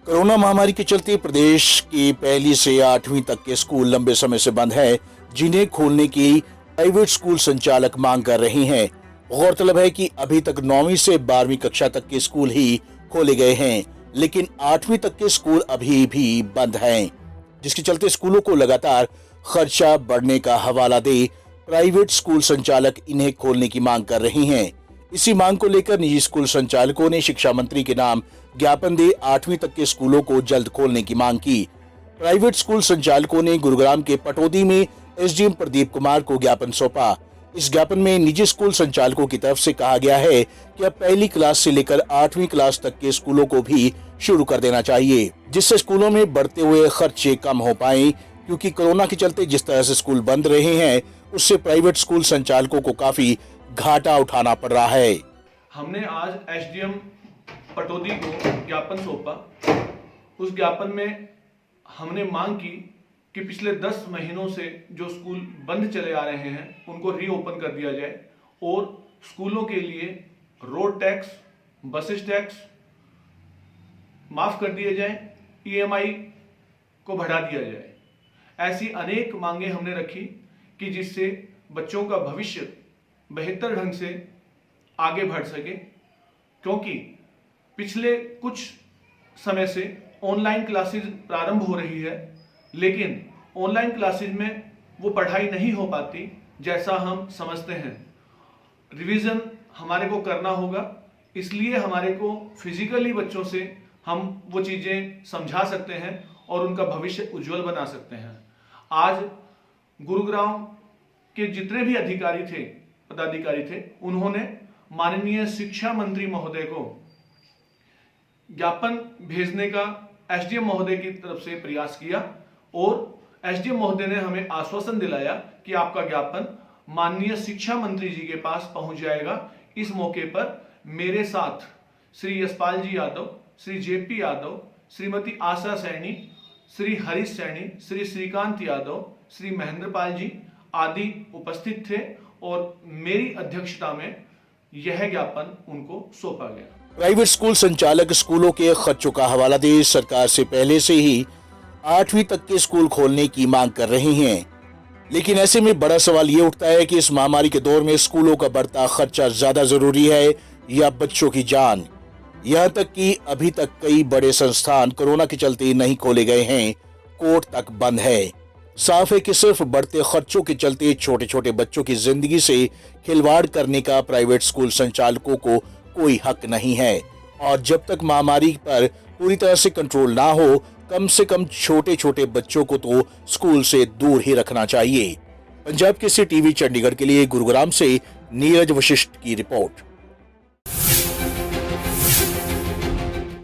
Corona महामारी के चलते प्रदेश के पहली से 8वीं तक के स्कूल लंबे समय से बंद है, जिन्हें खोलने की प्राइवेट स्कूल संचालक मांग कर रहे हैं। गौरतलब है कि अभी तक 9वीं से 12वीं कक्षा तक के स्कूल ही खोले गए हैं, लेकिन 8वीं तक के स्कूल अभी भी बंद हैं, जिसके चलते स्कूलों को लगातार खर्चा बढ़ने का हवाला दे प्राइवेट स्कूल संचालक इन्हें खोलने की मांग कर रहे हैं। इसी मांग को लेकर निजी स्कूल संचालकों ने शिक्षा मंत्री के नाम ज्ञापन दे 8वीं तक के स्कूलों को जल्द खोलने की मांग की। प्राइवेट स्कूल संचालकों ने गुरुग्राम के पटौदी में एसडीएम प्रदीप कुमार को ज्ञापन सौंपा। इस ज्ञापन में निजी स्कूल संचालकों की तरफ से कहा गया है कि अब पहली क्लास से लेकर 8वीं क्लास तक के स्कूलों को भी शुरू कर देना चाहिए, जिससे स्कूलों में बढ़ते हुए खर्चे कम हो पाए, क्योंकि कोरोना के चलते जिस तरह से स्कूल बंद रहे हैं उससे प्राइवेट स्कूल संचालकों को काफी घाटा उठाना पड़ रहा है। हमने आज एसडीएम पटौदी को ज्ञापन सौंपा। उस ज्ञापन में हमने मांग की कि पिछले 10 महीनों से जो स्कूल बंद चले आ रहे हैं उनको रीओपन कर दिया जाए और स्कूलों के लिए रोड टैक्स, बसेस टैक्स माफ कर दिए जाए, ईएमआई को बढ़ा दिया जाए। ऐसी अनेक मांगे हमने रखी कि जिससे बच्चों का भविष्य बेहतर ढंग से आगे बढ़ सके, क्योंकि पिछले कुछ समय से ऑनलाइन क्लासेस प्रारंभ हो रही है, लेकिन ऑनलाइन क्लासेस में वो पढ़ाई नहीं हो पाती जैसा हम समझते हैं। रिवीजन हमारे को करना होगा, इसलिए हमारे को फिजिकली बच्चों से हम वो चीज़ें समझा सकते हैं और उनका भविष्य उज्जवल बना सकते हैं। आज गुरुग्राम के जितने भी अधिकारी थे, पदाधिकारी थे, उन्होंने माननीय शिक्षा मंत्री महोदय को ज्ञापन भेजने का एसडीएम महोदय की तरफ से प्रयास किया और एसडीएम महोदय ने हमें आश्वासन दिलाया कि आपका ज्ञापन माननीय शिक्षा मंत्री जी के पास पहुंच जाएगा। इस मौके पर मेरे साथ श्री यशपाल जी यादव, श्री जेपी यादव, श्रीमती आशा सैनी, श्री हरीश सैनी, श्री श्रीकांत यादव, श्री महेंद्रपाल जी आदि उपस्थित थे और मेरी अध्यक्षता में यह ज्ञापन उनको सौंपा गया। प्राइवेट स्कूल संचालक स्कूलों के खर्चों का हवाला दे सरकार से पहले से ही 8वीं तक के स्कूल खोलने की मांग कर रहे हैं, लेकिन ऐसे में बड़ा सवाल ये उठता है कि इस महामारी के दौर में स्कूलों का बढ़ता खर्चा ज्यादा जरूरी है या बच्चों की जान। यहाँ तक कि अभी तक कई बड़े संस्थान कोरोना के चलते नहीं खोले गए हैं, कोर्ट तक बंद है। साफ है कि सिर्फ बढ़ते खर्चों के चलते छोटे छोटे बच्चों की जिंदगी से खिलवाड़ करने का प्राइवेट स्कूल संचालकों को कोई हक नहीं है, और जब तक महामारी पर पूरी तरह से कंट्रोल ना हो, कम से कम छोटे छोटे बच्चों को तो स्कूल से दूर ही रखना चाहिए। पंजाब केसरी टीवी चंडीगढ़ के लिए गुरुग्राम से नीरज वशिष्ठ की रिपोर्ट।